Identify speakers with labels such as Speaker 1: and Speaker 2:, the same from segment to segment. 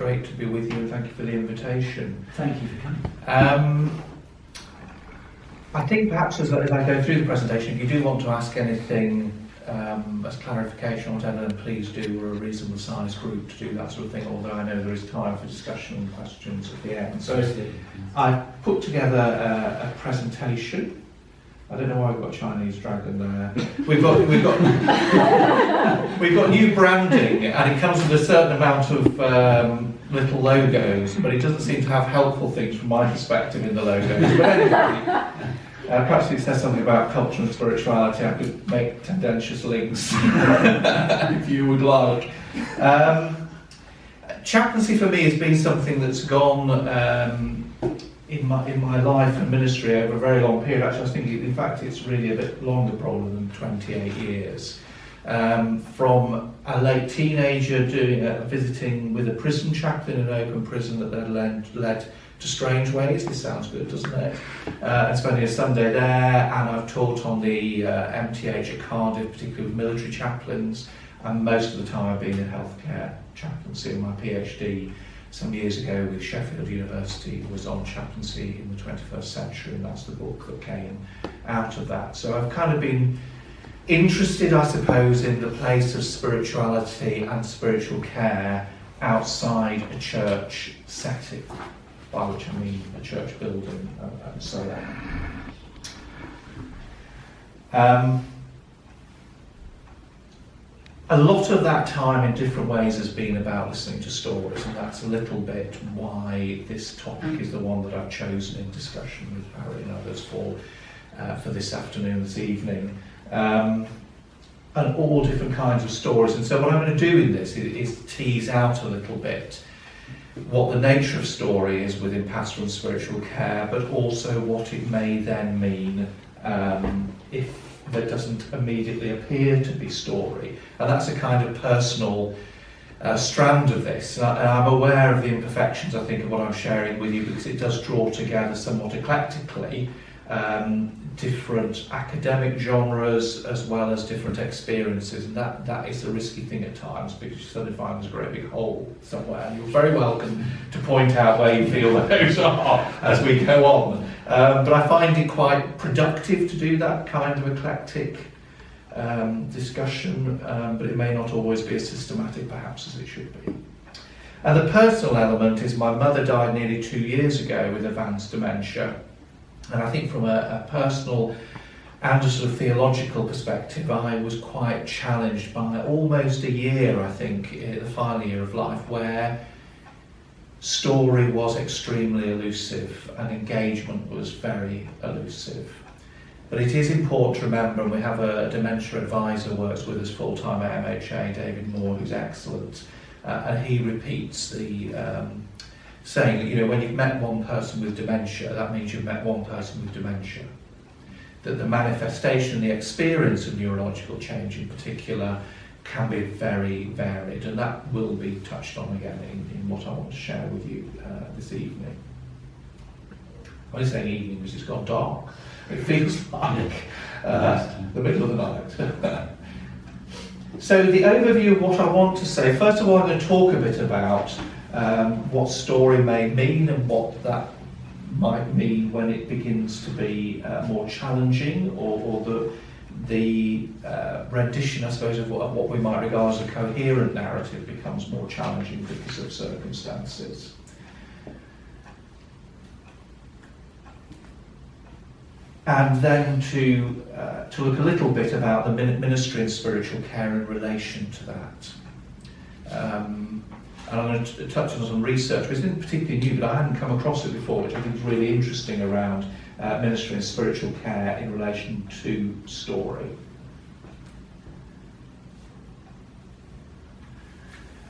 Speaker 1: Great to be with you, and thank you for the invitation.
Speaker 2: Thank you for coming.
Speaker 1: I think perhaps as I go through the presentation, if you do want to ask anything as clarification or whatever, then please do. We're a reasonable sized group to do that sort of thing, although I know there is time for discussion and questions at the end. So I've put together a presentation. I don't know why we've got Chinese dragon there. We've got new branding, and it comes with a certain amount of little logos, but it doesn't seem to have helpful things from my perspective in the logos. But anyway, perhaps it says something about culture and spirituality. I could make tendentious links if you would like. Chaplaincy for me has been something that's gone in my life and ministry over a very long period. Actually, I was thinking, in fact, it's really a bit longer probably than 28 years. From a late teenager visiting with a prison chaplain in an open prison that then led to Strange Ways. This sounds good, doesn't it? And spending a Sunday there, and I've taught on the MTH at Cardiff, particularly with military chaplains, and most of the time I've been in healthcare chaplaincy. And my PhD some years ago with Sheffield University was on chaplaincy in the 21st century, and that's the book that came out of that. So I've kind of been interested, I suppose, in the place of spirituality and spiritual care outside a church setting, by which I mean a church building and so on. A lot of that time in different ways has been about listening to stories, and that's a little bit why this topic is the one that I've chosen in discussion with Barry and others for this afternoon, this evening. And all different kinds of stories. And so what I'm going to do in this is tease out a little bit what the nature of story is within pastoral and spiritual care, but also what it may then mean if there doesn't immediately appear to be story. And that's a kind of personal strand of this. And I'm aware of the imperfections, I think, of what I'm sharing with you, because it does draw together somewhat eclectically different academic genres as well as different experiences, and that is a risky thing at times, because you suddenly find there's a great big hole somewhere, and you're very welcome to point out where you feel those are as we go on. But I find it quite productive to do that kind of eclectic discussion, but it may not always be as systematic perhaps as it should be. And the personal element is my mother died nearly 2 years ago with advanced dementia. And I think from a personal and a sort of theological perspective, I was quite challenged by almost a year, I think, the final year of life, where story was extremely elusive and engagement was very elusive. But it is important to remember, and we have a dementia advisor who works with us full-time at MHA, David Moore, who's excellent, and he repeats the saying that, you know, when you've met one person with dementia, that means you've met one person with dementia. That the manifestation, the experience of neurological change in particular can be very varied, and that will be touched on again in what I want to share with you this evening. I'm only saying evening because it's gone dark. It feels like the middle of the night. So the overview of what I want to say, first of all I'm going to talk a bit about what story may mean and what that might mean when it begins to be more challenging, or the rendition, I suppose, of what we might regard as a coherent narrative becomes more challenging because of circumstances. And then to look a little bit about the ministry and spiritual care in relation to that. And I'm going to touch on some research, which isn't particularly new, but I hadn't come across it before, which I think is really interesting around ministry and spiritual care in relation to story.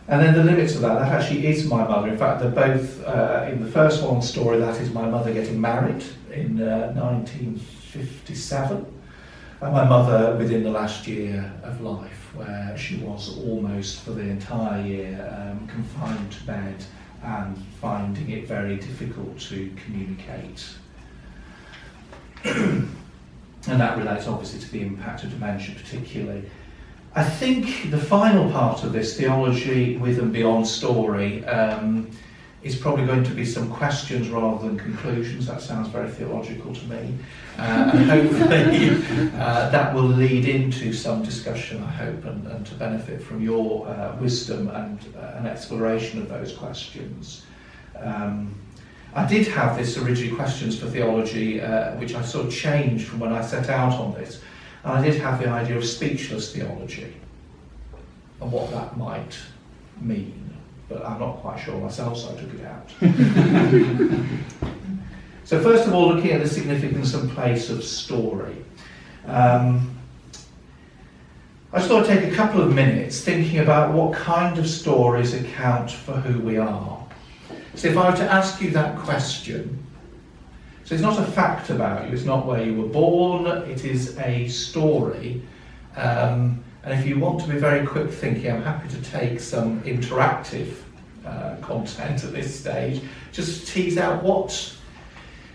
Speaker 1: And then the limits of that actually is my mother. In fact, they're both, in the first one story, that is my mother getting married in 1957, and my mother within the last year of life, where she was almost for the entire year confined to bed and finding it very difficult to communicate. And that relates obviously to the impact of dementia particularly. I think the final part of this, Theology with and Beyond Story, is probably going to be some questions rather than conclusions. That sounds very theological to me. And hopefully that will lead into some discussion, I hope, and to benefit from your wisdom and an exploration of those questions. I did have this originally questions for theology, which I sort of changed from when I set out on this. And I did have the idea of speechless theology and what that might mean, but I'm not quite sure myself, so I took it out. So first of all, looking at the significance and place of story. I just thought I'd take a couple of minutes thinking about what kind of stories account for who we are. So if I were to ask you that question, so it's not a fact about you, it's not where you were born, it is a story. And if you want to be very quick thinking, I'm happy to take some interactive content at this stage, just tease out what,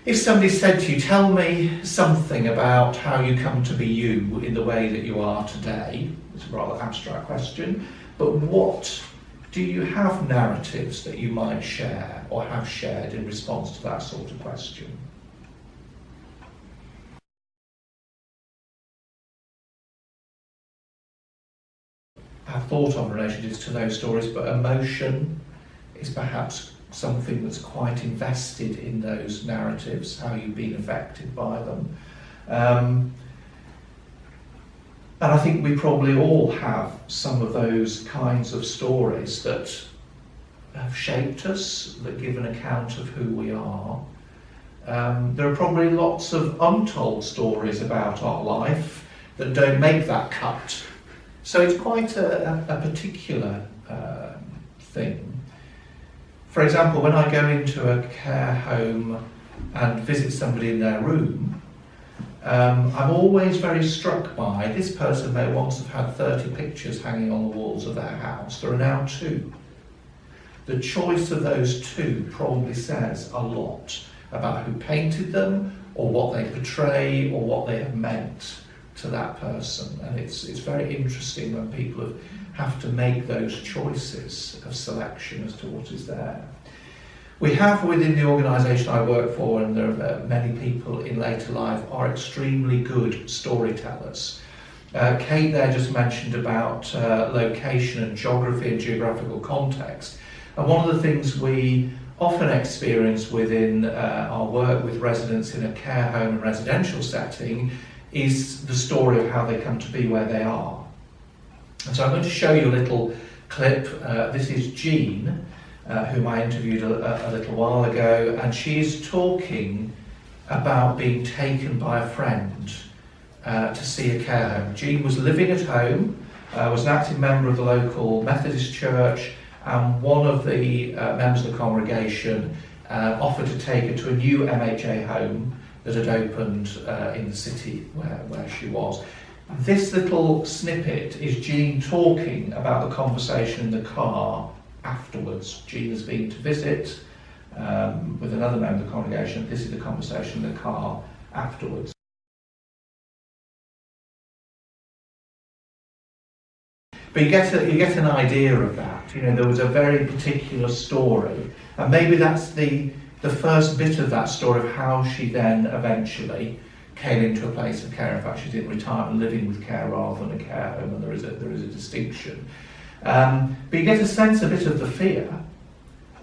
Speaker 1: if somebody said to you, tell me something about how you come to be you in the way that you are today. It's a rather abstract question, but what do you have narratives that you might share or have shared in response to that sort of question? I've thought on relationships to those stories, but emotion is perhaps something that's quite invested in those narratives, how you've been affected by them. And I think we probably all have some of those kinds of stories that have shaped us, that give an account of who we are. There are probably lots of untold stories about our life that don't make that cut. So it's quite a particular thing. For example, when I go into a care home and visit somebody in their room, I'm always very struck by this person may once have had 30 pictures hanging on the walls of their house. There are now 2. The choice of those 2 probably says a lot about who painted them, or what they portray, or what they have meant to that person. And it's very interesting when people have to make those choices of selection as to what is there. We have within the organisation I work for, and there are many people in later life, are extremely good storytellers. Kate there just mentioned about location and geography and geographical context. And one of the things we often experience within our work with residents in a care home and residential setting is the story of how they come to be where they are. And so I'm going to show you a little clip. This is Jean, whom I interviewed a little while ago, and she's talking about being taken by a friend to see a care home. Jean was living at home, was an active member of the local Methodist church, and one of the members of the congregation offered to take her to a new MHA home that had opened in the city where she was. This little snippet is Jean talking about the conversation in the car afterwards. Jean has been to visit with another member of the congregation. This is the conversation in the car afterwards. But you get an idea of that. You know, there was a very particular story, and maybe that's the first bit of that story of how she then eventually came into a place of care. In fact, she's in retirement living with care rather than a care home, and there is a distinction. But you get a sense a bit of the fear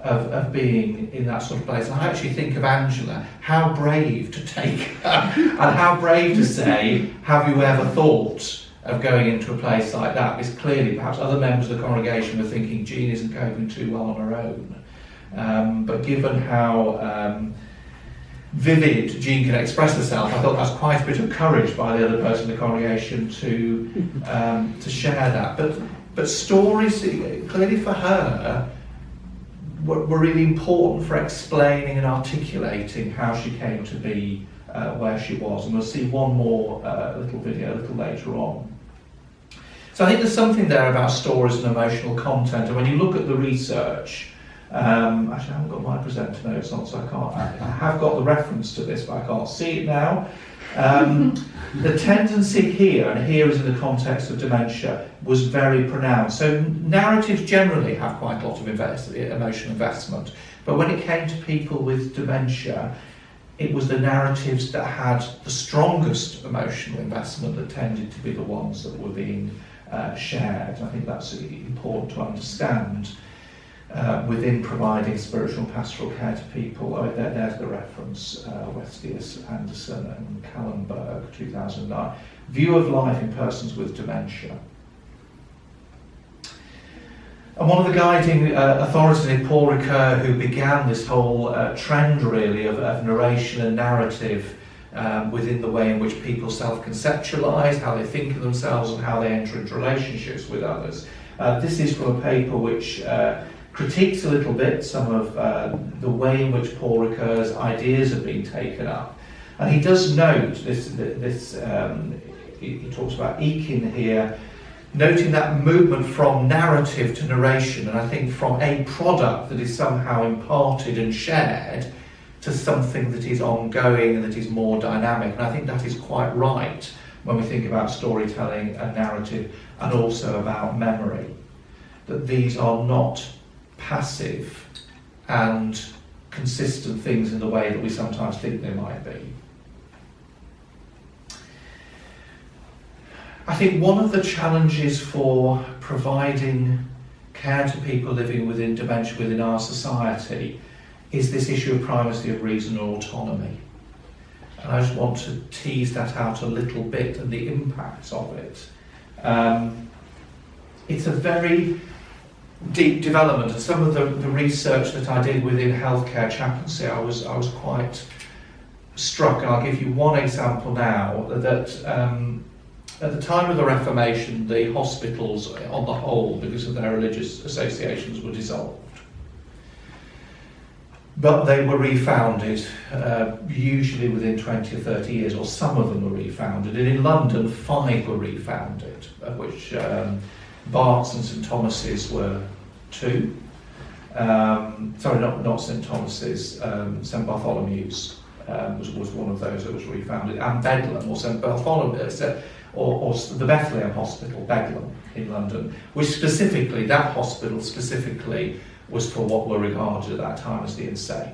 Speaker 1: of being in that sort of place. And I actually think of Angela, how brave to take her, and how brave to say, have you ever thought of going into a place like that? Because clearly perhaps other members of the congregation were thinking Jean isn't coping too well on her own. But given how vivid Jean can express herself, I thought that's quite a bit of courage by the other person in the congregation to share that. But stories, clearly for her, were really important for explaining and articulating how she came to be where she was. And we'll see one more little video a little later on. So I think there's something there about stories and emotional content. And when you look at the research, actually I haven't got my presenter notes on, so I have got the reference to this, but I can't see it now. the tendency here, and here is in the context of dementia, was very pronounced. So narratives generally have quite a lot of emotional investment, but when it came to people with dementia, it was the narratives that had the strongest emotional investment that tended to be the ones that were being shared. I think that's important to understand within providing spiritual and pastoral care to people. There's the reference, Westius, Anderson and Kallenberg, 2009. View of life in persons with dementia. And one of the guiding authorities in Paul Ricoeur, who began this whole trend really of narration and narrative within the way in which people self-conceptualise, how they think of themselves and how they enter into relationships with others. This is from a paper which critiques a little bit some of the way in which Paul Ricoeur's ideas have been taken up. And he does note he talks about Eakin here, noting that movement from narrative to narration, and I think from a product that is somehow imparted and shared to something that is ongoing and that is more dynamic. And I think that is quite right when we think about storytelling and narrative, and also about memory, that these are not passive and consistent things in the way that we sometimes think they might be. I think one of the challenges for providing care to people living within dementia within our society is this issue of primacy of reason or autonomy. And I just want to tease that out a little bit and the impacts of it. It's a very deep development, and some of the research that I did within healthcare chaplaincy, I was quite struck, and I'll give you one example now, that at the time of the Reformation, the hospitals on the whole, because of their religious associations, were dissolved. But they were refounded, usually within 20 or 30 years, or some of them were refounded. And in London, 5 were refounded, of which Bart's and St Thomas's were 2. Sorry, not St Thomas's, St Bartholomew's was one of those that was refounded, and Bedlam, or St Bartholomew's, or the Bethlehem Hospital, Bedlam, in London, which specifically, that hospital specifically, was for what were regarded at that time as the insane.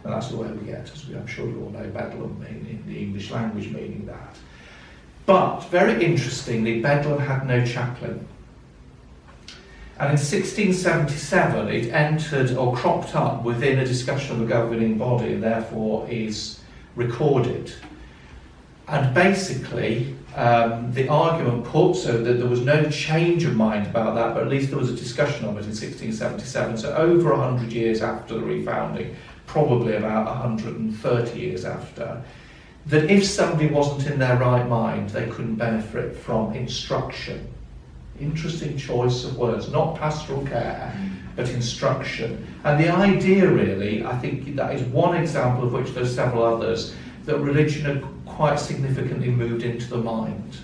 Speaker 1: And that's the way we get, as I'm sure you all know, Bedlam in the English language meaning that. But, very interestingly, Bedlam had no chaplain. And in 1677, it entered or cropped up within a discussion of a governing body, and therefore is recorded. And basically, the argument put, so that there was no change of mind about that, but at least there was a discussion of it in 1677, so over 100 years after the refounding, probably about 130 years after, that if somebody wasn't in their right mind, they couldn't benefit from instruction. Interesting choice of words, not pastoral care, but instruction. And the idea really, I think that is one example of which there's several others, that religion had quite significantly moved into the mind.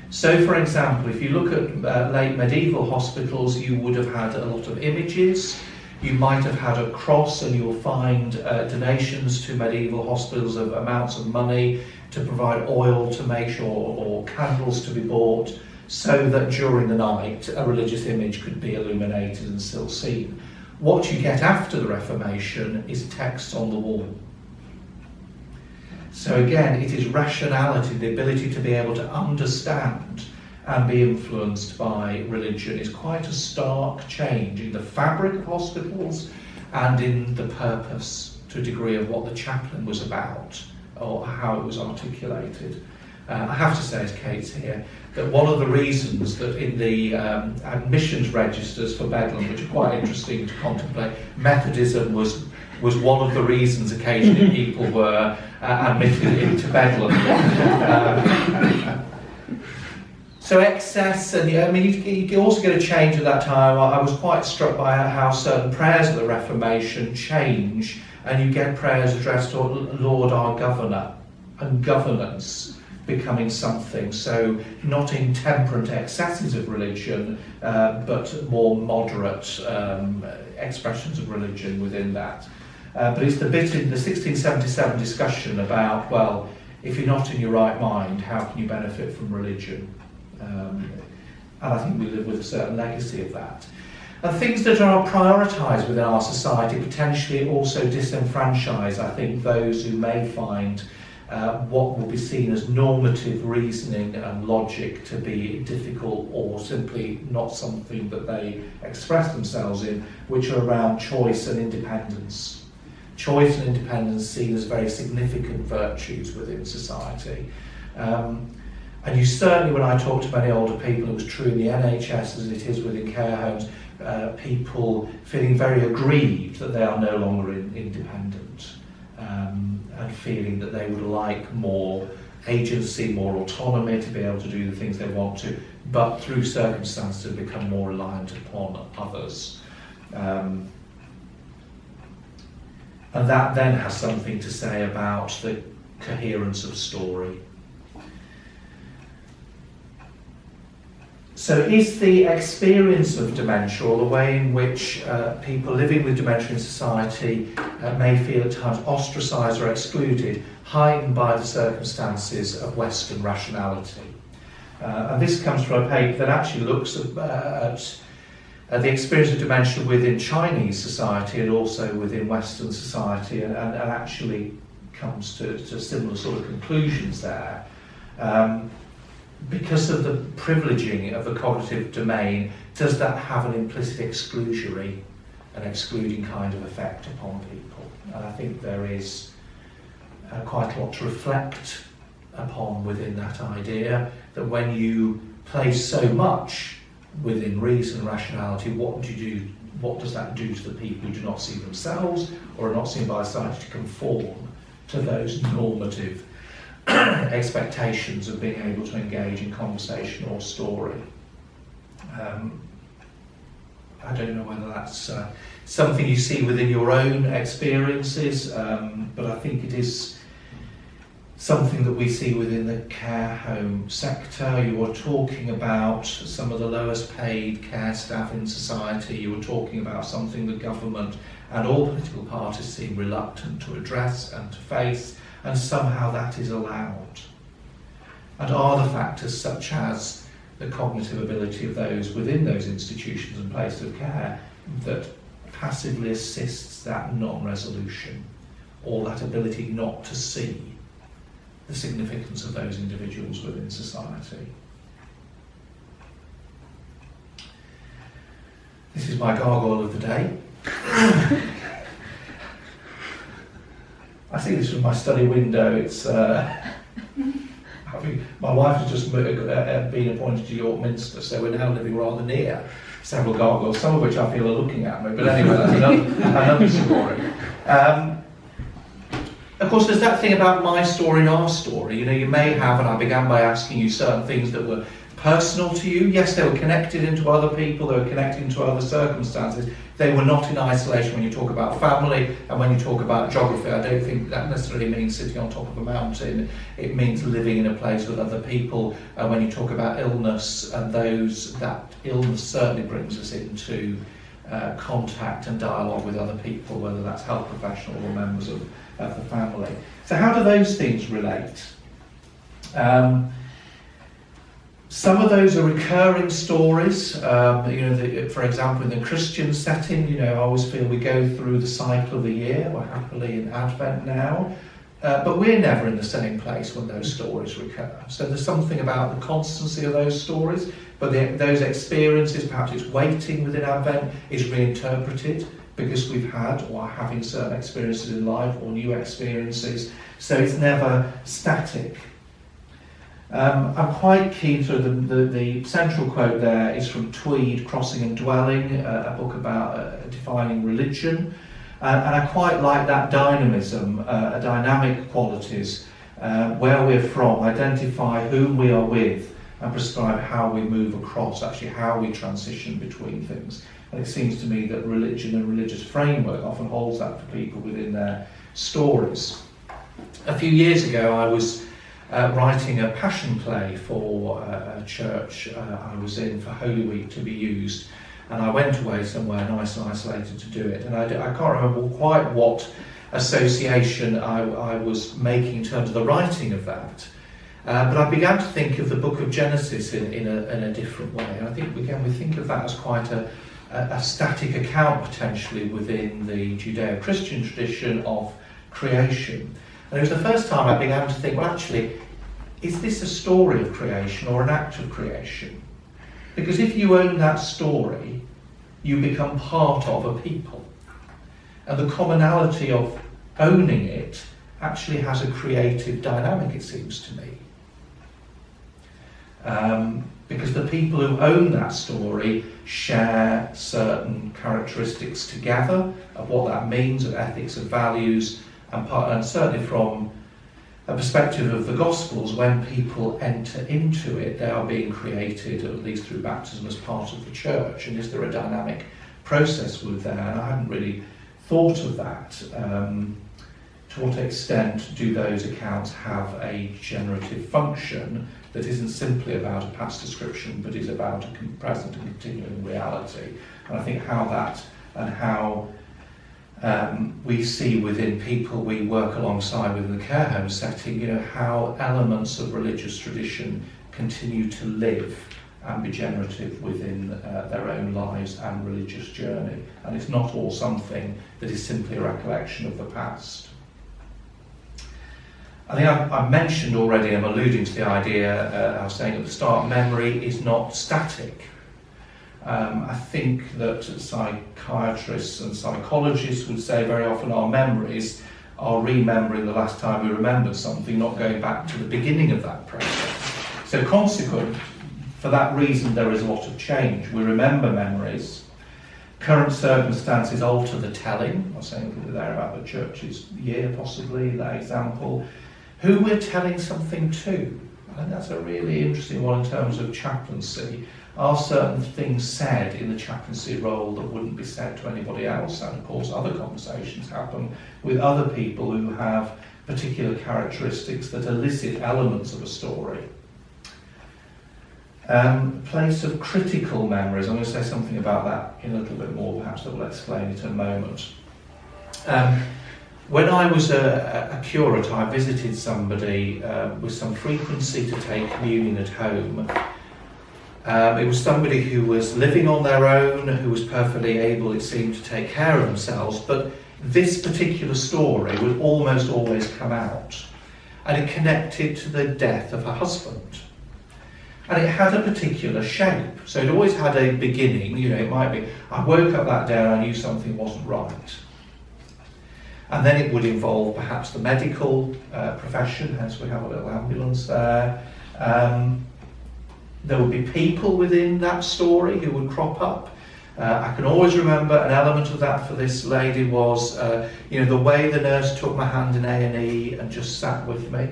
Speaker 1: So, for example, if you look at late medieval hospitals, you would have had a lot of images. You might have had a cross, and you'll find donations to medieval hospitals of amounts of money to provide oil to make sure, or candles to be bought, so that during the night a religious image could be illuminated and still seen. What you get after the Reformation is text on the wall. So again, it is rationality, the ability to be able to understand and be influenced by religion is quite a stark change in the fabric of hospitals and in the purpose, to a degree, of what the chaplain was about or how it was articulated. I have to say, as Kate's here, that one of the reasons that in the admissions registers for Bedlam, which are quite interesting to contemplate, Methodism was one of the reasons occasionally people were admitted into Bedlam. So excess, and I mean, you also get a change at that time. I was quite struck by how certain prayers of the Reformation change, and you get prayers addressed to Lord our Governor, and governance becoming something, so not intemperate excesses of religion, but more moderate expressions of religion within that. but it's the bit in the 1677 discussion about, well, if you're not in your right mind, how can you benefit from religion? And I think we live with a certain legacy of that. And things that are prioritised within our society potentially also disenfranchise, I think, those who may find what will be seen as normative reasoning and logic to be difficult or simply not something that they express themselves in, which are around choice and independence. Choice and independence seen as very significant virtues within society. And you certainly, when I talk to many older people, it was true in the NHS as it is within care homes, people feeling very aggrieved that they are no longer independent. And feeling that they would like more agency, more autonomy to be able to do the things they want to, but through circumstances have become more reliant upon others. And that then has something to say about the coherence of story. So is the experience of dementia, or the way in which people living with dementia in society may feel at times ostracised or excluded, heightened by the circumstances of Western rationality? And this comes from a paper that actually looks at the experience of dementia within Chinese society and also within Western society, and actually comes to similar sort of conclusions there. Because of the privileging of the cognitive domain, does that have an implicit exclusionary, an excluding kind of effect upon people? And I think there is quite a lot to reflect upon within that idea, that when you place so much within reason and rationality, what does that do to the people who do not see themselves or are not seen by society to conform to those normative expectations of being able to engage in conversation or story? I don't know whether that's something you see within your own experiences, but I think it is something that we see within the care home sector. You were talking about some of the lowest paid care staff in society. You were talking about something the government and all political parties seem reluctant to address and to face, and somehow that is allowed. And are the factors such as the cognitive ability of those within those institutions and places of care that passively assists that non-resolution, or that ability not to see the significance of those individuals within society? This is my gargoyle of the day. I see this from my study window. It's my wife has just been appointed to York Minster, so we're now living rather near several gargoyles, some of which I feel are looking at me. But anyway, that's another story. Of course, there's that thing about my story and our story. You know, you may have, and I began by asking you certain things that were personal to you. Yes, they were connected into other people, they were connected into other circumstances. They were not in isolation. When you talk about family and when you talk about geography, I don't think that necessarily means sitting on top of a mountain. It means living in a place with other people. And when you talk about illness, and that illness certainly brings us into contact and dialogue with other people, whether that's health professionals or members of the family. So how do those things relate? Some of those are recurring stories. For example, in the Christian setting, I always feel we go through the cycle of the year. We're happily in Advent now, but we're never in the same place when those stories recur. So there's something about the constancy of those stories, but those experiences, perhaps it's waiting within Advent, is reinterpreted because we've had or are having certain experiences in life or new experiences. So it's never static. I'm quite keen to the central quote there is from Tweed, Crossing and Dwelling, a book about defining religion, and I quite like that dynamism, dynamic qualities, where we're from, identify whom we are with, and prescribe how we move across, actually how we transition between things. And it seems to me that religion and religious framework often holds that for people within their stories. A few years ago I was writing a passion play for a church I was in for Holy Week to be used, and I went away somewhere nice and isolated to do it. And I can't remember quite what association I was making in terms of the writing of that. But I began to think of the book of Genesis in a different way. And I think, again, we think of that as quite a static account potentially within the Judeo-Christian tradition of creation. And it was the first time I began to think, well, actually, is this a story of creation or an act of creation? Because if you own that story, you become part of a people. And the commonality of owning it actually has a creative dynamic, it seems to me. Because the people who own that story share certain characteristics together of what that means, of ethics, of values, and certainly from a perspective of the Gospels, when people enter into it, they are being created, at least through baptism, as part of the church. And is there a dynamic process with that? And I hadn't really thought of that. To what extent do those accounts have a generative function that isn't simply about a past description, but is about a present and continuing reality? And I think how that and how we see within people we work alongside within the care home setting, how elements of religious tradition continue to live and be generative within their own lives and religious journey. And it's not all something that is simply a recollection of the past. I think I've mentioned already, I'm alluding to the idea, I was saying at the start, memory is not static. I think that psychiatrists and psychologists would say very often our memories are remembering the last time we remembered something, not going back to the beginning of that process. So consequent, for that reason, there is a lot of change. We remember memories. Current circumstances alter the telling. I was saying a little bit there about the church's year, possibly, that example. Who we're telling something to. I think that's a really interesting one in terms of chaplaincy. Are certain things said in the chaplaincy role that wouldn't be said to anybody else? And of course other conversations happen with other people who have particular characteristics that elicit elements of a story. Place of critical memories. I'm going to say something about that in a little bit more, perhaps that will explain it in a moment. When I was a curate, I visited somebody with some frequency to take communion at home. It was somebody who was living on their own, who was perfectly able, it seemed, to take care of themselves, but this particular story would almost always come out. And it connected to the death of her husband. And it had a particular shape. So it always had a beginning, it might be, I woke up that day and I knew something wasn't right. And then it would involve perhaps the medical profession, hence we have a little ambulance there. There would be people within that story who would crop up. I can always remember an element of that for this lady was, the way the nurse took my hand in A&E and just sat with me.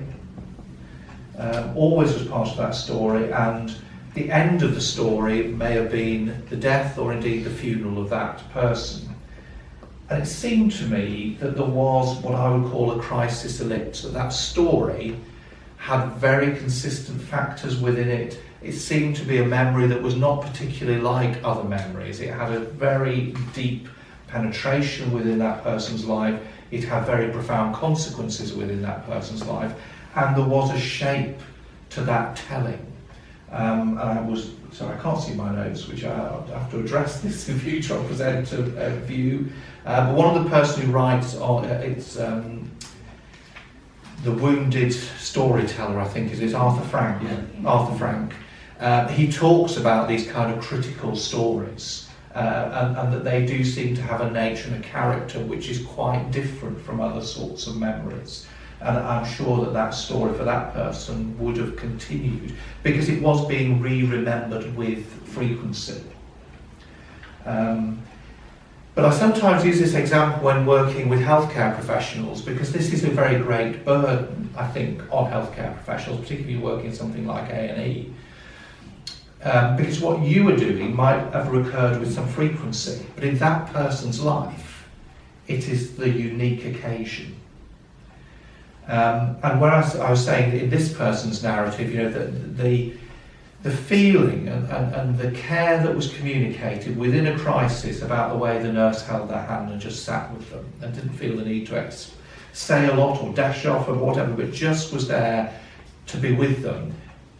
Speaker 1: Always was part of that story, and the end of the story may have been the death or indeed the funeral of that person. And it seemed to me that there was what I would call a crisis ellipse, that story had very consistent factors within it. It seemed to be a memory that was not particularly like other memories. It had a very deep penetration within that person's life. It had very profound consequences within that person's life. And there was a shape to that telling. So I can't see my notes, which I have to address this in future. I'll present a view. But one of the person who writes on it's the Wounded Storyteller, I think is Arthur Frank. Yeah. Arthur Frank. He talks about these kind of critical stories, and that they do seem to have a nature and a character which is quite different from other sorts of memories. And I'm sure that story for that person would have continued because it was being re-remembered with frequency. But I sometimes use this example when working with healthcare professionals because this is a very great burden, I think, on healthcare professionals, particularly working in something like A&E. Because what you are doing might have recurred with some frequency, but in that person's life, it is the unique occasion. And where I was saying that in this person's narrative, that the feeling and the care that was communicated within a crisis about the way the nurse held their hand and just sat with them and didn't feel the need to say a lot or dash off or whatever, but just was there to be with them.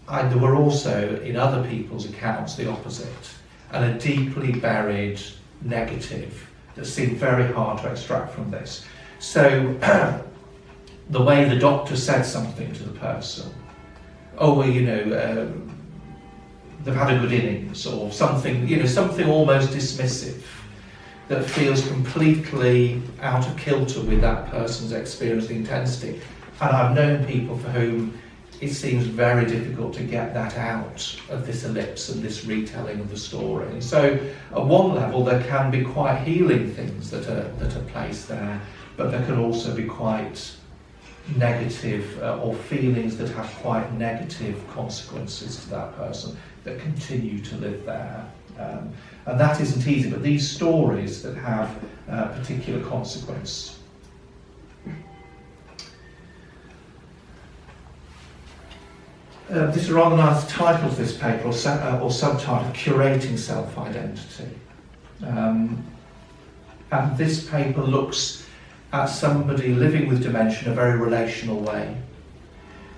Speaker 1: And there were also, in other people's accounts, the opposite, and a deeply buried negative that seemed very hard to extract from this. So the way the doctor said something to the person, oh, well, they've had a good innings, or something, something almost dismissive that feels completely out of kilter with that person's experience of the intensity. And I've known people for whom it seems very difficult to get that out of this ellipse and this retelling of the story. And so at one level there can be quite healing things that are placed there, but there can also be quite negative or feelings that have quite negative consequences to that person that continue to live there. And that isn't easy, but these stories that have particular consequence. This is a rather nice title to this paper, or subtitle, Curating Self-Identity. And this paper looks at somebody living with dementia in a very relational way.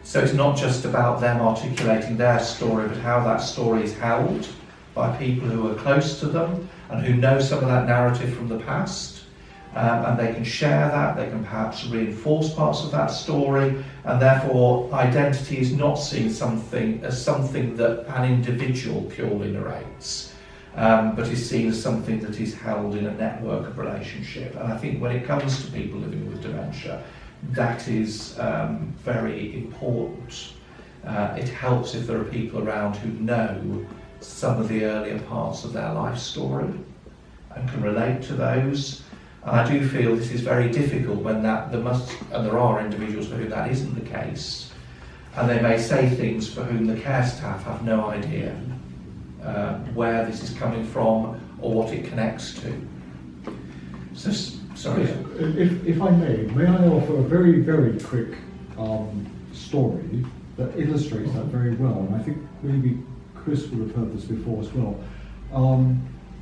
Speaker 1: So it's not just about them articulating their story, but how that story is held by people who are close to them and who know some of that narrative from the past. And they can share that, they can perhaps reinforce parts of that story, and therefore identity is not seen as something that an individual purely narrates, but is seen as something that is held in a network of relationship. And I think when it comes to people living with dementia, that is very important. It helps if there are people around who know some of the earlier parts of their life story and can relate to those. And I do feel this is very difficult when there are individuals for whom that isn't the case, and they may say things for whom the care staff have no idea where this is coming from or what it connects to. So, sorry.
Speaker 3: If I may I offer a very, very quick story that illustrates that very well, and I think maybe Chris would have heard this before as well.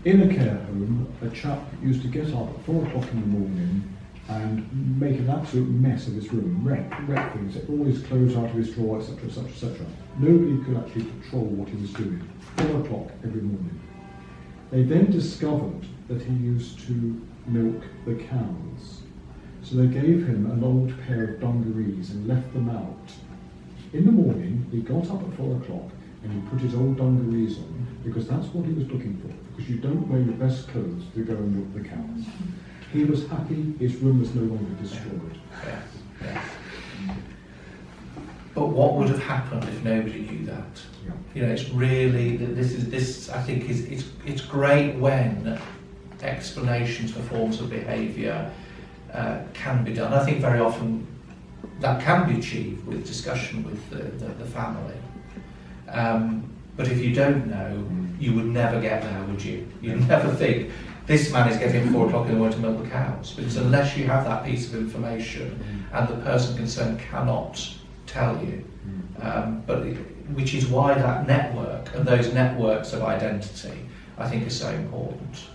Speaker 3: In a care home, a chap used to get up at 4 o'clock in the morning and make an absolute mess of his room, wreck things, all his clothes out of his drawer, etc., etc., etc. Nobody could actually control what he was doing. 4 o'clock every morning. They then discovered that he used to milk the cows. So they gave him an old pair of dungarees and left them out. In the morning, he got up at 4 o'clock and he put his old dungarees on, because that's what he was looking for, because you don't wear your best clothes to go and milk the cows. He was happy, his room was no longer destroyed.
Speaker 1: Yes. But what would have happened if nobody knew that? Yeah. It's really, this I think it's great when explanations for forms of behaviour can be done. I think very often that can be achieved with discussion with the family. But if you don't know, you would never get there, would you? You'd never think, this man is getting up 4 o'clock in the morning to milk the cows. Because unless you have that piece of information and the person concerned cannot tell you, which is why that network and those networks of identity, I think, are so important.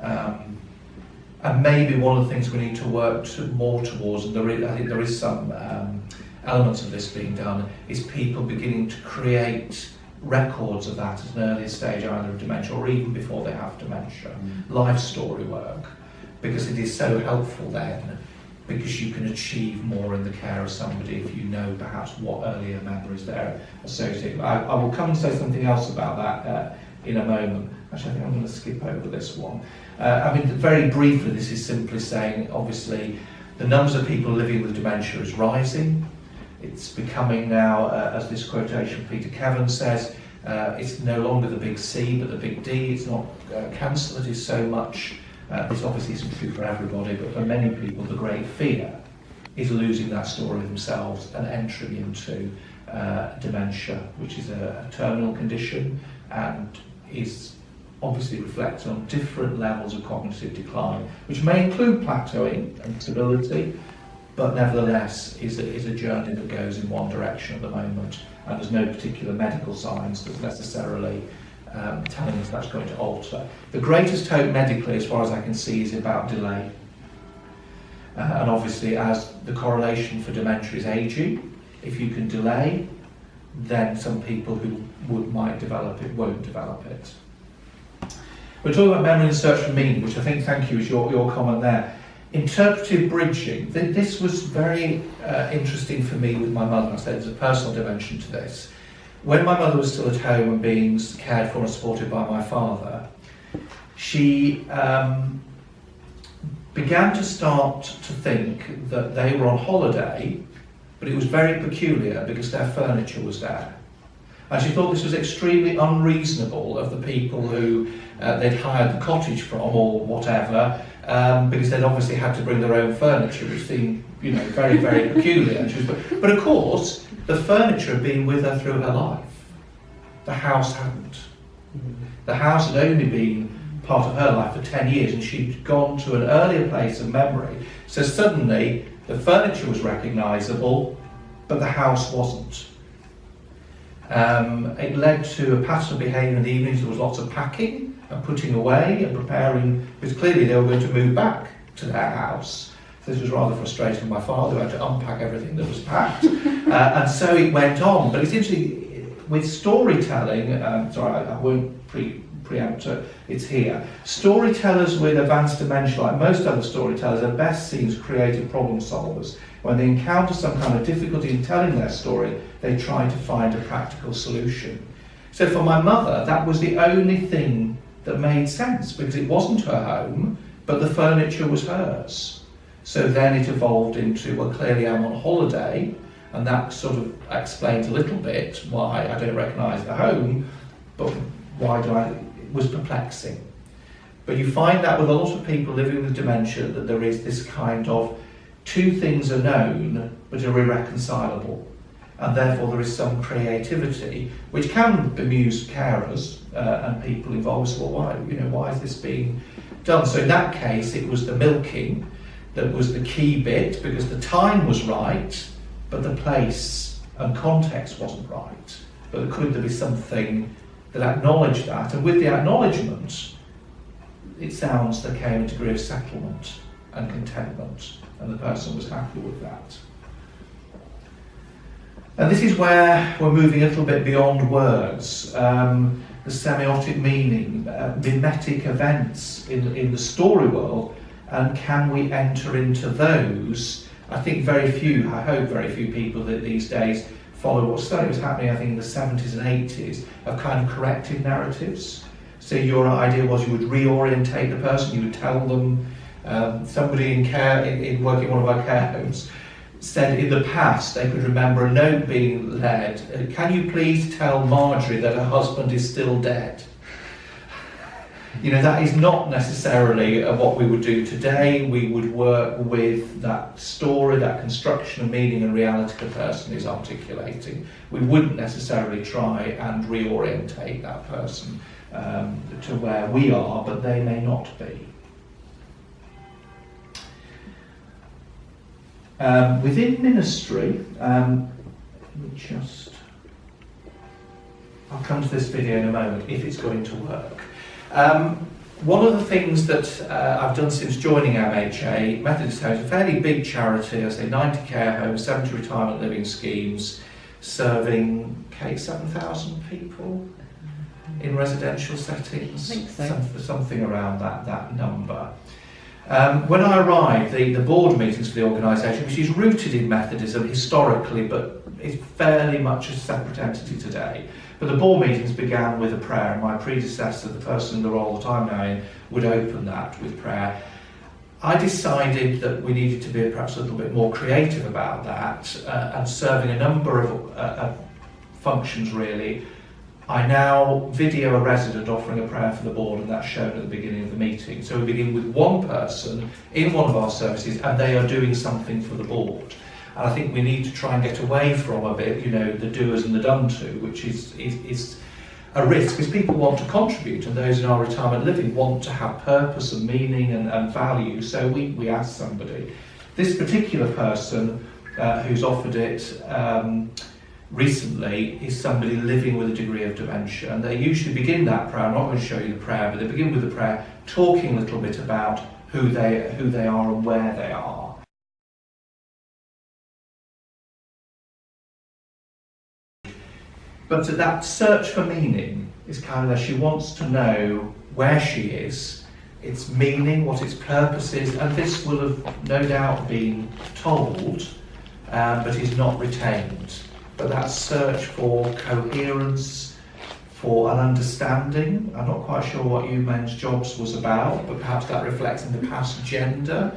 Speaker 1: And maybe one of the things we need to work more towards, and I think there is some elements of this being done, is people beginning to create records of that at an earlier stage, either of dementia or even before they have dementia. Life story work, because it is so helpful then, because you can achieve more in the care of somebody if you know perhaps what earlier memories they're associated with. I will come and say something else about that in a moment. Actually, I think I'm going to skip over this one. Very briefly, this is simply saying, obviously, the numbers of people living with dementia is rising. It's becoming now, as this quotation Peter Kevin says, it's no longer the big C, but the big D. It's not cancer that is so much. This obviously isn't true for everybody, but for many people, the great fear is losing that story themselves and entering into dementia, which is a terminal condition and is obviously reflected on different levels of cognitive decline, which may include plateauing and stability, but nevertheless is a journey that goes in one direction at the moment, and there's no particular medical science that's necessarily telling us that's going to alter. The greatest hope medically, as far as I can see, is about delay. And obviously, as the correlation for dementia is aging, if you can delay, then some people who might develop it won't develop it. We're talking about memory and search for meaning, which I think, thank you, is your comment there. Interpretive bridging. This was very interesting for me with my mother. I said there's a personal dimension to this. When my mother was still at home and being cared for and supported by my father, she began to start to think that they were on holiday, but it was very peculiar because their furniture was there. And she thought this was extremely unreasonable of the people who they'd hired the cottage from or whatever, because they'd obviously had to bring their own furniture, which seemed, very, very peculiar. And she was, but of course, the furniture had been with her through her life. The house hadn't. The house had only been part of her life for 10 years, and she'd gone to an earlier place of memory. So suddenly, the furniture was recognisable, but the house wasn't. It led to a pattern of behaviour in the evenings. There was lots of packing and putting away and preparing, because clearly they were going to move back to their house. So this was rather frustrating for my father, who had to unpack everything that was packed. And so it went on. But it's interesting, with storytelling, I won't preempt it, it's here. Storytellers with advanced dementia, like most other storytellers, are best seen as creative problem solvers. When they encounter some kind of difficulty in telling their story, they try to find a practical solution. So for my mother, that was the only thing that made sense, because it wasn't her home, but the furniture was hers. So then it evolved into, well, clearly I'm on holiday, and that sort of explains a little bit why I don't recognise the home, but why it was perplexing. But you find that with a lot of people living with dementia, that there is this kind of two things are known but are irreconcilable, and therefore there is some creativity which can amuse carers and people involved. So, well, why is this being done? So in that case, it was the milking that was the key bit, because the time was right, but the place and context wasn't right. But could there be something that acknowledged that? And with the acknowledgement, it sounds there came a degree of settlement and contentment, and the person was happy with that. And this is where we're moving a little bit beyond words. The semiotic meaning, mimetic events in the story world, and can we enter into those? I think I hope very few people that these days follow what certainly was happening, I think, in the 70s and 80s, of kind of corrective narratives. So your idea was you would reorientate the person, you would tell them. Somebody in working in one of our care homes said in the past they could remember a note being led, can you please tell Marjorie that her husband is still dead? That is not necessarily what we would do today. We would work with that story, that construction of meaning and reality the person is articulating. We wouldn't necessarily try and reorientate that person to where we are, but they may not be. Within ministry, I'll come to this video in a moment if it's going to work. One of the things that I've done since joining MHA, Methodist Homes, a fairly big charity, I say 90 care homes, 70 retirement living schemes, serving 7,000 people in residential settings.
Speaker 4: I think so.
Speaker 1: Something around that number. When I arrived, the board meetings for the organisation, which is rooted in Methodism historically, but is fairly much a separate entity today. But the board meetings began with a prayer, and my predecessor, the person in the role that I'm now in, would open that with prayer. I decided that we needed to be perhaps a little bit more creative about that, and serving a number of functions really. I now video a resident offering a prayer for the board, and that's shown at the beginning of the meeting. So we begin with one person in one of our services, and they are doing something for the board. And I think we need to try and get away from a bit, the doers and the done to, which is a risk, because people want to contribute, and those in our retirement living want to have purpose and meaning and value. So we ask somebody This particular person who's offered it recently is somebody living with a degree of dementia, and they usually begin that prayer. I'm not going to show you the prayer, but they begin with the prayer talking a little bit about who they are and where they are. But that search for meaning is kind of that she wants to know where she is, its meaning, what its purpose is, and this will have no doubt been told, but is not retained. But that search for coherence, for an understanding. I'm not quite sure what You Men's Jobs was about, but perhaps that reflects in the past gender.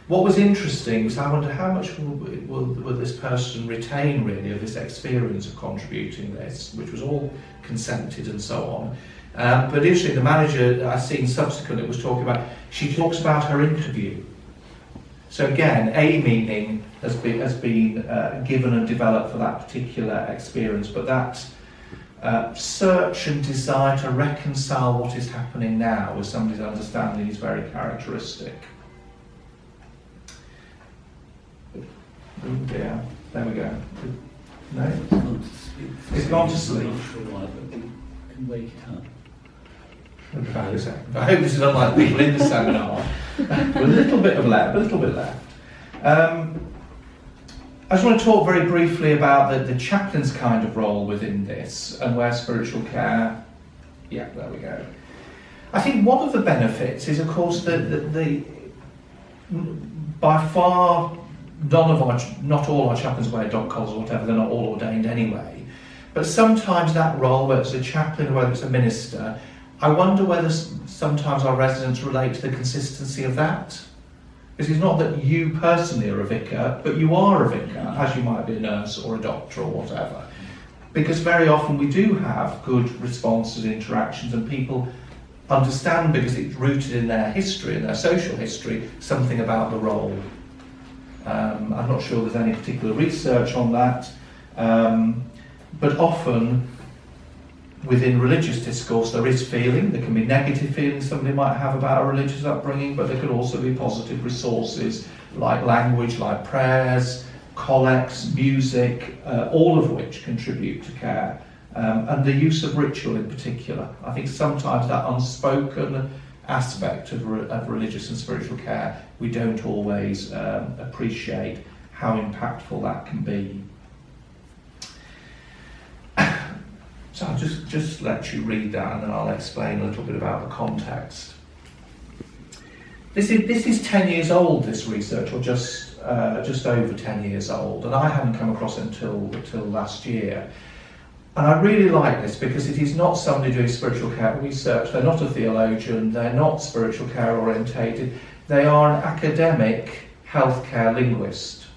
Speaker 1: What was interesting was I wonder how much will this person retain really of this experience of contributing this, which was all consented and so on. But interesting, the manager I've seen subsequently was talking about, she talks about her interview. So again, a meaning has been given and developed for that particular experience, but that search and desire to reconcile what is happening now with somebody's understanding is very characteristic. Oh dear, there we go. No?
Speaker 2: It's gone to sleep.
Speaker 1: It's gone to sleep.
Speaker 2: I'm not sure why, but we can wake it up.
Speaker 1: Back a second. I hope this is unlike people in the seminar. A little bit left. I just want to talk very briefly about the chaplain's kind of role within this and where spiritual care. Yeah, there we go. I think one of the benefits is, of course, the by far not all our chaplains wear dog collars or whatever. They're not all ordained anyway. But sometimes that role, whether it's a chaplain or whether it's a minister, I wonder whether sometimes our residents relate to the consistency of that. Because it's not that you personally are a vicar, but you are a vicar, as you might be a nurse or a doctor or whatever. Because very often we do have good responses, interactions, and people understand, because it's rooted in their history, in their social history, something about the role. I'm not sure there's any particular research on that, but often within religious discourse there is feeling. There can be negative feelings somebody might have about a religious upbringing, but there could also be positive resources like language, like prayers, collects, music, all of which contribute to care, and the use of ritual in particular. I think sometimes that unspoken aspect of religious and spiritual care, we don't always appreciate how impactful that can be. So I'll just let you read that, and then I'll explain a little bit about the context. This is 10 years old, this research, or just over 10 years old, and I hadn't come across it until last year. And I really like this because it is not somebody doing spiritual care research. They're not a theologian, they're not spiritual care orientated. They are an academic healthcare linguist.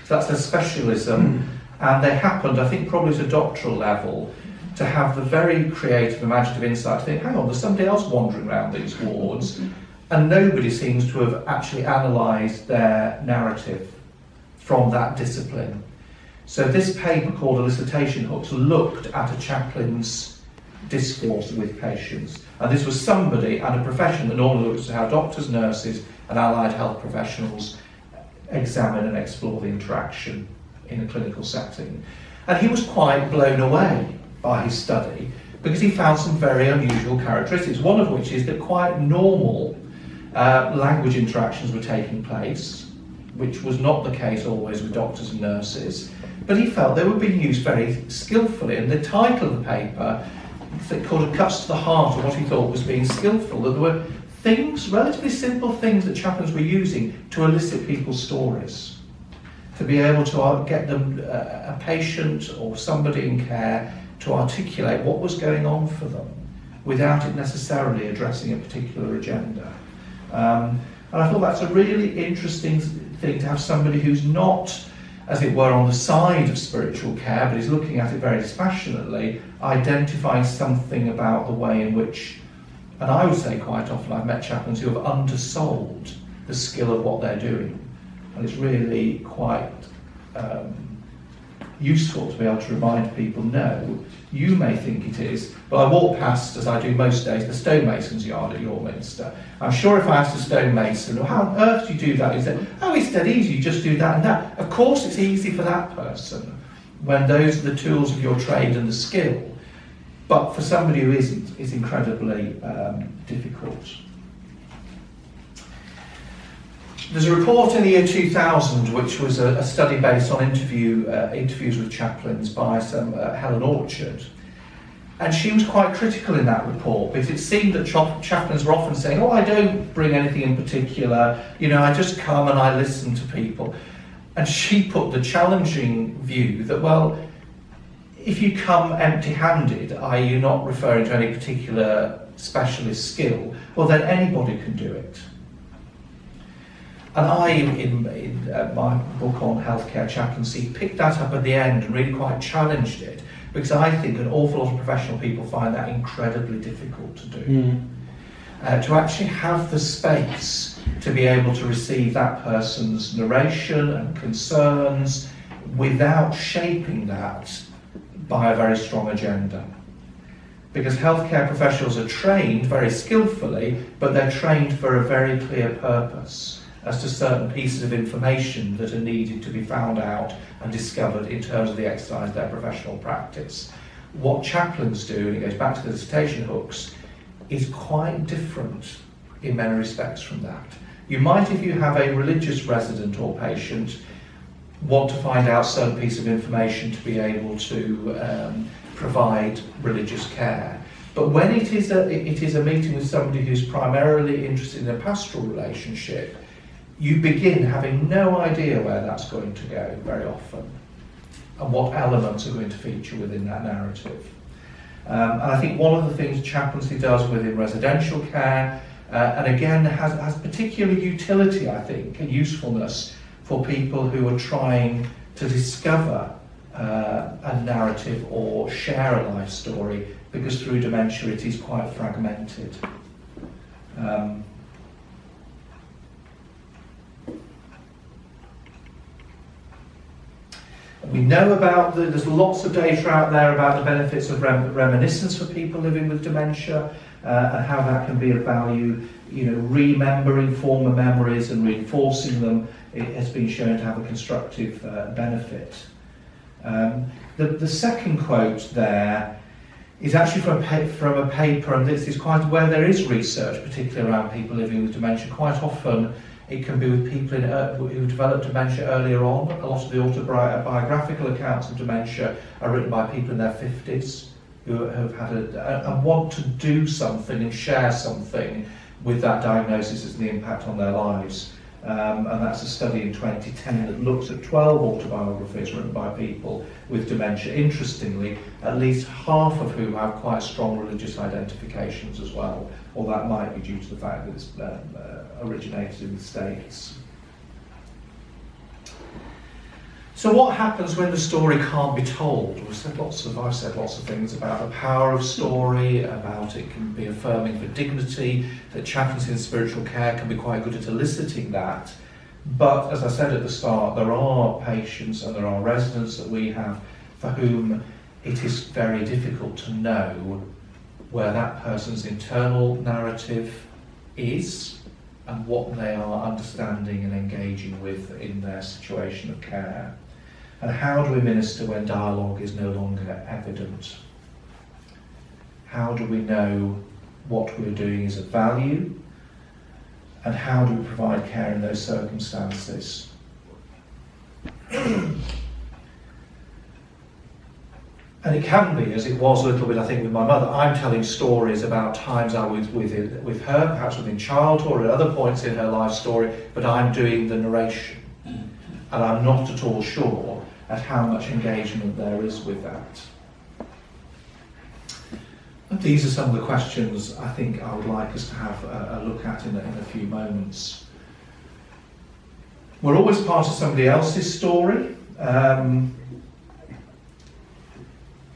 Speaker 1: So that's their specialism. And they happened, I think probably at a doctoral level, to have the very creative, imaginative insight to think, hang on, there's somebody else wandering around these wards, and nobody seems to have actually analysed their narrative from that discipline. So this paper called Elicitation Hooks looked at a chaplain's discourse with patients. And this was somebody and a profession that normally looks at how doctors, nurses and allied health professionals examine and explore the interaction in a clinical setting. And he was quite blown away by his study because he found some very unusual characteristics, one of which is that quite normal language interactions were taking place, which was not the case always with doctors and nurses, but he felt they were being used very skillfully. And the title of the paper kind of cuts to the heart of what he thought was being skillful, that there were things, relatively simple things that chaplains were using to elicit people's stories, to be able to get them, a patient or somebody in care, to articulate what was going on for them without it necessarily addressing a particular agenda. And I thought that's a really interesting thing to have somebody who's not, as it were, on the side of spiritual care, but is looking at it very dispassionately, identifying something about the way in which, and I would say quite often I've met chaplains who have undersold the skill of what they're doing. And it's really quite useful to be able to remind people, no, you may think it is, but I walk past, as I do most days, the stonemason's yard at Yorkminster. I'm sure if I asked a stonemason, well, how on earth do you do that? He said, oh, it's dead easy, you just do that and that. Of course it's easy for that person when those are the tools of your trade and the skill. But for somebody who isn't, it's incredibly difficult. There's a report in the year 2000, which was a study based on interviews with chaplains by some Helen Orchard. And she was quite critical in that report, because it seemed that chaplains were often saying, oh, I don't bring anything in particular, I just come and I listen to people. And she put the challenging view that, well, if you come empty-handed, i.e. you're not referring to any particular specialist skill, well then anybody can do it. And I, in my book on healthcare chaplaincy, picked that up at the end and really quite challenged it, because I think an awful lot of professional people find that incredibly difficult to do. To actually have the space to be able to receive that person's narration and concerns without shaping that by a very strong agenda. Because healthcare professionals are trained very skillfully, but they're trained for a very clear purpose as to certain pieces of information that are needed to be found out and discovered in terms of the exercise of their professional practice. What chaplains do, and it goes back to the dissertation hooks, is quite different in many respects from that. You might, if you have a religious resident or patient, want to find out certain piece of information to be able to provide religious care. But when it is a meeting with somebody who's primarily interested in a pastoral relationship, you begin having no idea where that's going to go very often and what elements are going to feature within that narrative. And I think one of the things chaplaincy does within residential care, and again has particular utility, I think, and usefulness for people who are trying to discover a narrative or share a life story, because through dementia it is quite fragmented. We know about there's lots of data out there about the benefits of reminiscence for people living with dementia, and how that can be of value. Remembering former memories and reinforcing them, it has been shown to have a constructive benefit. The second quote there is actually from a paper, and this is quite where there is research, particularly around people living with dementia. Quite often it can be with people who developed dementia earlier on. A lot of the autobiographical accounts of dementia are written by people in their 50s who have had and want to do something and share something with that diagnosis and the impact on their lives. And that's a study in 2010 that looks at 12 autobiographies written by people with dementia. Interestingly, at least half of whom have quite strong religious identifications as well, or that might be due to the fact that it's originated in the States. So what happens when the story can't be told? I've said lots of things about the power of story, about it can be affirming for dignity, that chaplaincy in spiritual care can be quite good at eliciting that. But as I said at the start, there are patients and there are residents that we have for whom it is very difficult to know where that person's internal narrative is and what they are understanding and engaging with in their situation of care. And how do we minister when dialogue is no longer evident? How do we know what we're doing is of value? And how do we provide care in those circumstances? And it can be, as it was a little bit, I think, with my mother, I'm telling stories about times I was with her, perhaps within childhood or at other points in her life story, but I'm doing the narration. And I'm not at all sure at how much engagement there is with that. And these are some of the questions I think I would like us to have a look at in a few moments. We're always part of somebody else's story.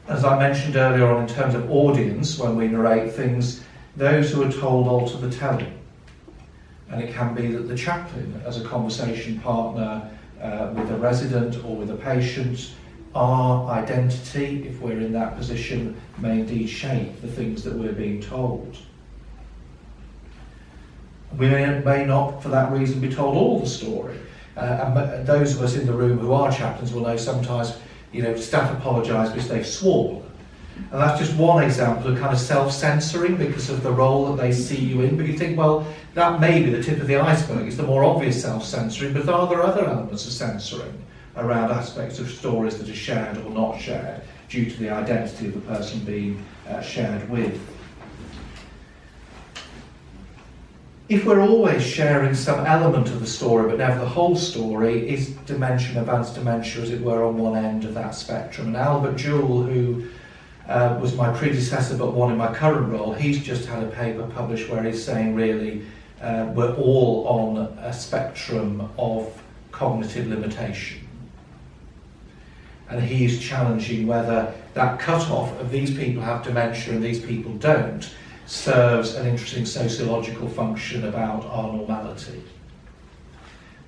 Speaker 1: As I mentioned earlier on, in terms of audience, when we narrate things, those who are told alter the telling. And it can be that the chaplain, as a conversation partner with a resident or with a patient, our identity, if we're in that position, may indeed shape the things that we're being told. We may not, for that reason, be told all the story. And those of us in the room who are chaplains will know sometimes, staff apologise because they've sworn. And that's just one example of kind of self-censoring because of the role that they see you in. But you think, well, that may be the tip of the iceberg. It's the more obvious self-censoring, but are there other elements of censoring around aspects of stories that are shared or not shared due to the identity of the person being shared with? If we're always sharing some element of the story but never the whole story, is dementia and advanced dementia, as it were, on one end of that spectrum? And Albert Jewell, who was my predecessor but one in my current role, he's just had a paper published where he's saying really we're all on a spectrum of cognitive limitation. And he's challenging whether that cut-off of these people have dementia and these people don't serves an interesting sociological function about our normality.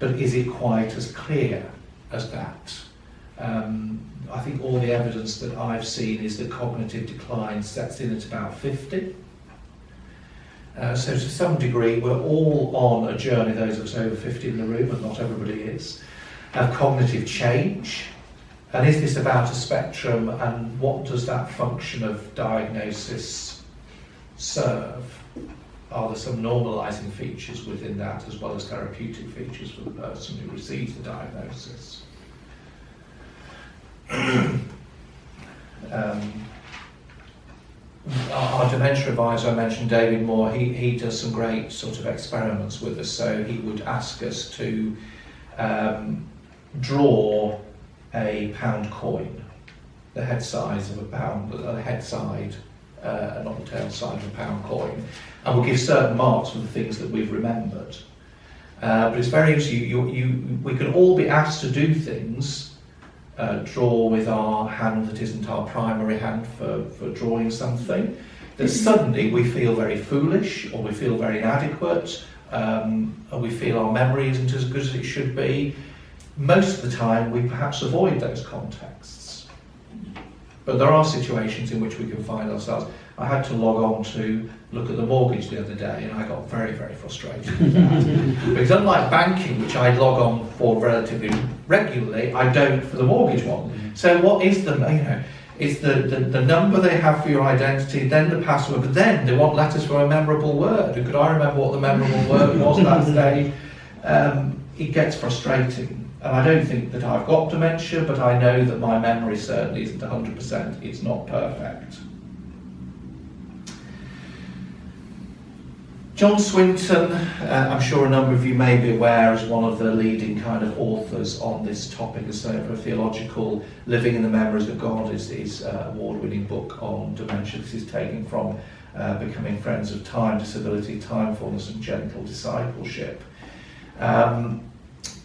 Speaker 1: But is it quite as clear as that? I think all the evidence that I've seen is that cognitive decline sets in at about 50. So to some degree we're all on a journey, those of us over 50 in the room, and not everybody is, of cognitive change. And is this about a spectrum, and what does that function of diagnosis serve? Are there some normalising features within that as well as therapeutic features for the person who receives the diagnosis? Our dementia advisor, I mentioned David Moore, he does some great sort of experiments with us. So he would ask us to draw a pound coin, the head size of a pound, the head side, not the tail side of a pound coin, and we'll give certain marks for the things that we've remembered. But it's very interesting, we can all be asked to do things, draw with our hand that isn't our primary hand for drawing something, that suddenly we feel very foolish, or we feel very inadequate, or we feel our memory isn't as good as it should be. Most of the time we perhaps avoid those contexts. But there are situations in which we can find ourselves. I had to log on to look at the mortgage the other day, and I got very, very frustrated with that. Because unlike banking, which I log on for relatively regularly, I don't for the mortgage one. So what is it's the number they have for your identity, then the password, but then they want letters for a memorable word. And could I remember what the memorable word was that day? It gets frustrating. And I don't think that I've got dementia, but I know that my memory certainly isn't 100%. It's not perfect. John Swinton, I'm sure a number of you may be aware, is one of the leading kind of authors on this topic. So for Theological Living in the Memories of God is his award-winning book on dementia. This is taken from Becoming Friends of Time, Disability, Timefulness and Gentle Discipleship.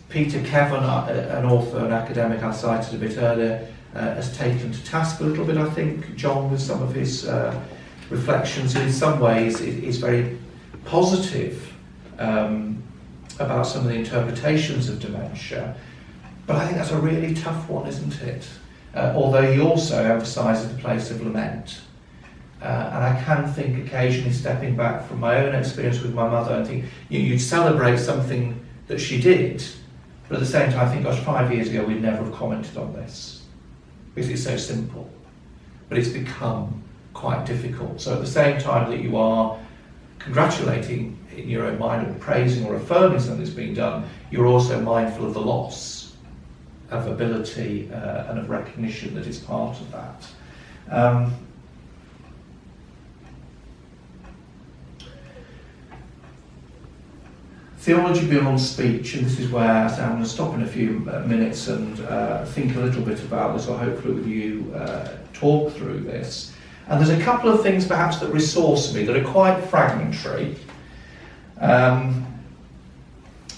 Speaker 1: Peter Kevin, an author, an academic I cited a bit earlier, has taken to task a little bit, I think, John, with some of his reflections. In some ways, it is very positive about some of the interpretations of dementia, but I think that's a really tough one, isn't it? Although he also emphasises the place of lament. And I can think occasionally, stepping back from my own experience with my mother, I think you'd celebrate something that she did, but at the same time I think, gosh, 5 years ago we'd never have commented on this because it's so simple, but it's become quite difficult. So at the same time that you are congratulating in your own mind, or praising or affirming something that's being done, you're also mindful of the loss of ability and of recognition that is part of that. Theology beyond speech, and this is where I'm going to stop in a few minutes and think a little bit about this, or hopefully with you talk through this. And there's a couple of things perhaps that resource me that are quite fragmentary. I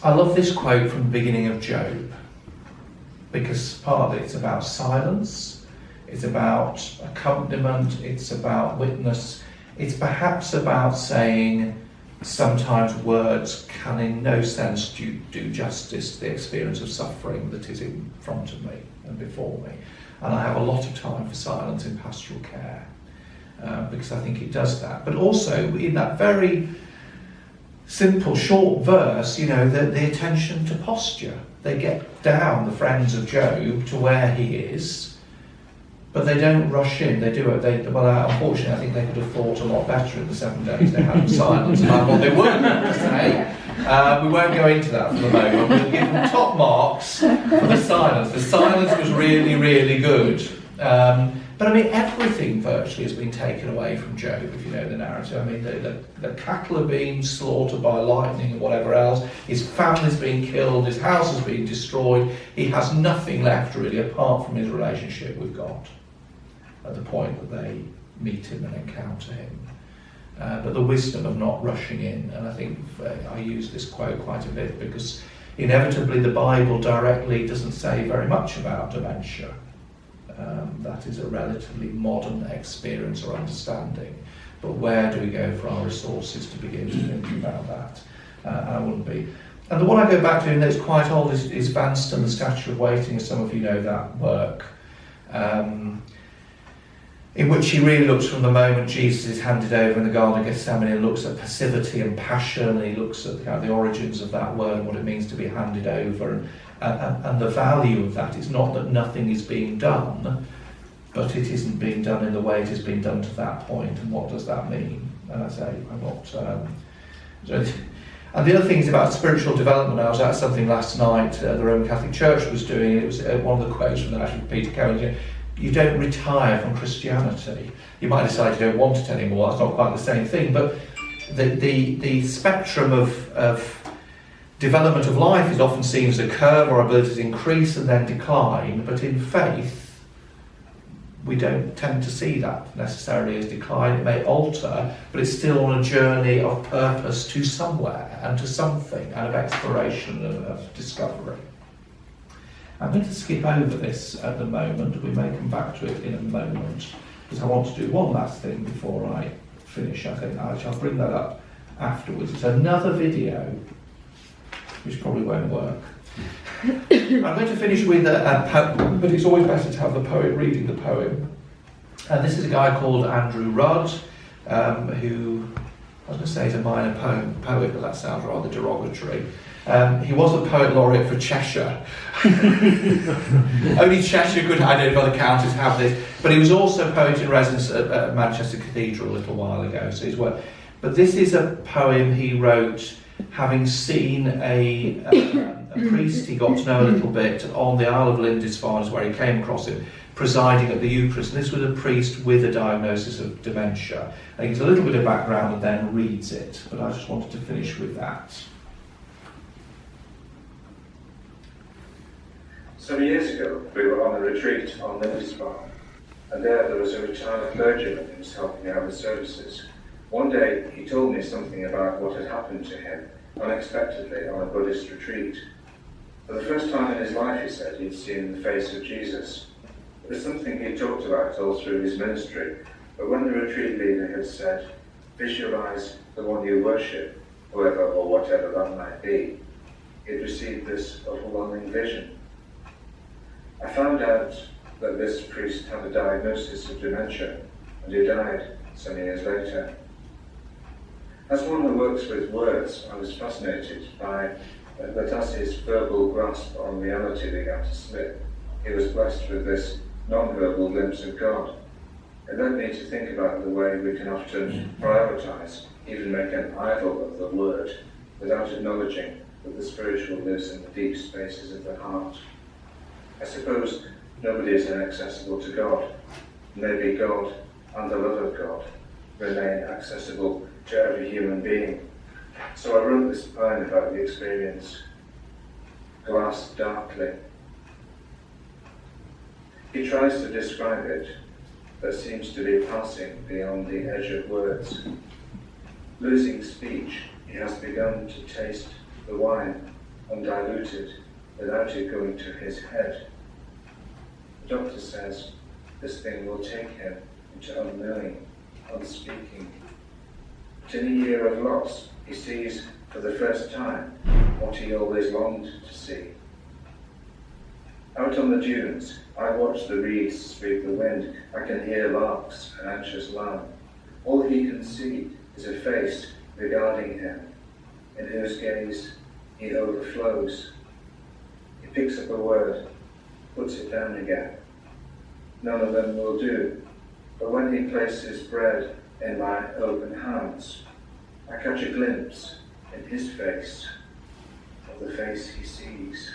Speaker 1: love this quote from the beginning of Job, because partly it's about silence, it's about accompaniment, it's about witness, it's perhaps about saying sometimes words can in no sense do justice to the experience of suffering that is in front of me and before me. And I have a lot of time for silence in pastoral care, because I think it does that. But also in that very simple, short verse, the attention to posture. They get down, the friends of Job, to where he is, but they don't rush in. They do it. Unfortunately, I think they could have thought a lot better in the 7 days they had of silence about what they weren't going to say. We won't go into that for the moment. We'll give them top marks for the silence. The silence was really, really good. But I mean, everything virtually has been taken away from Job, if you know the narrative. I mean, the cattle are being slaughtered by lightning and whatever else. His family's being killed. His house has been destroyed. He has nothing left really apart from his relationship with God at the point that they meet him and encounter him. But the wisdom of not rushing in, and I think I use this quote quite a bit because inevitably the Bible directly doesn't say very much about dementia. That is a relatively modern experience or understanding. But where do we go for our resources to begin to think about that? I wouldn't be. And the one I go back to, and it's quite old, is Vanston, The Statue of Waiting, as some of you know that work, in which he really looks from the moment Jesus is handed over in the Garden of Gethsemane, and looks at passivity and passion, and he looks at the origins of that word and what it means to be handed over, and the value of that. It's not that nothing is being done, but it isn't being done in the way it has been done to that point, and what does that mean? And I say, I'm not... And the other thing is about spiritual development. I was at something last night the Roman Catholic Church was doing, and it was one of the quotes from the National Peter Cohen. You don't retire from Christianity. You might decide you don't want it anymore. That's not quite the same thing. But the spectrum of development of life is often seen as a curve. Our abilities increase and then decline. But in faith, we don't tend to see that necessarily as decline. It may alter, but it's still on a journey of purpose to somewhere and to something, and of exploration and of discovery. I'm going to skip over this at the moment. We may come back to it in a moment, because I want to do one last thing before I finish. I think I shall bring that up afterwards. It's another video, which probably won't work. I'm going to finish with a poem, but it's always better to have the poet reading the poem. And this is a guy called Andrew Rudd, who, I was going to say is a minor poet, but that sounds rather derogatory. He was a poet laureate for Cheshire. Only Cheshire could identify the counties have this, but he was also poet in residence at Manchester Cathedral a little while ago. So he's worked. But this is a poem he wrote having seen a priest he got to know a little bit on the Isle of Lindisfarne, is where he came across him, presiding at the Eucharist. And this was a priest with a diagnosis of dementia. And he gives a little bit of background and then reads it, but I just wanted to finish with that.
Speaker 4: Some years ago, we were on a retreat on Lindisfarne, and there was a retired clergyman who was helping out with services. One day, he told me something about what had happened to him unexpectedly on a Buddhist retreat. For the first time in his life, he said, he'd seen the face of Jesus. It was something he'd talked about all through his ministry, but when the retreat leader had said, visualize the one you worship, whoever or whatever that might be, he'd received this overwhelming vision. I found out that this priest had a diagnosis of dementia, and he died some years later. As one who works with words, I was fascinated by that as his verbal grasp on reality began to slip, he was blessed with this non-verbal glimpse of God. It led me to think about the way we can often prioritise, even make an idol of the word, without acknowledging that the spiritual lives in the deep spaces of the heart. I suppose nobody is inaccessible to God. Maybe God and the love of God remain accessible to every human being. So I wrote this poem about the experience, Glass Darkly. He tries to describe it, but seems to be passing beyond the edge of words. Losing speech, he has begun to taste the wine, undiluted, without it going to his head. The doctor says this thing will take him into unknowing, unspeaking. But in a year of loss, he sees for the first time what he always longed to see. Out on the dunes, I watch the reeds sweep the wind. I can hear larks and anxious lamb. All he can see is a face regarding him, in whose gaze he overflows. He picks up a word, puts it down again. None of them will do, but when he places bread in my open hands, I catch a glimpse in his face of the face he sees.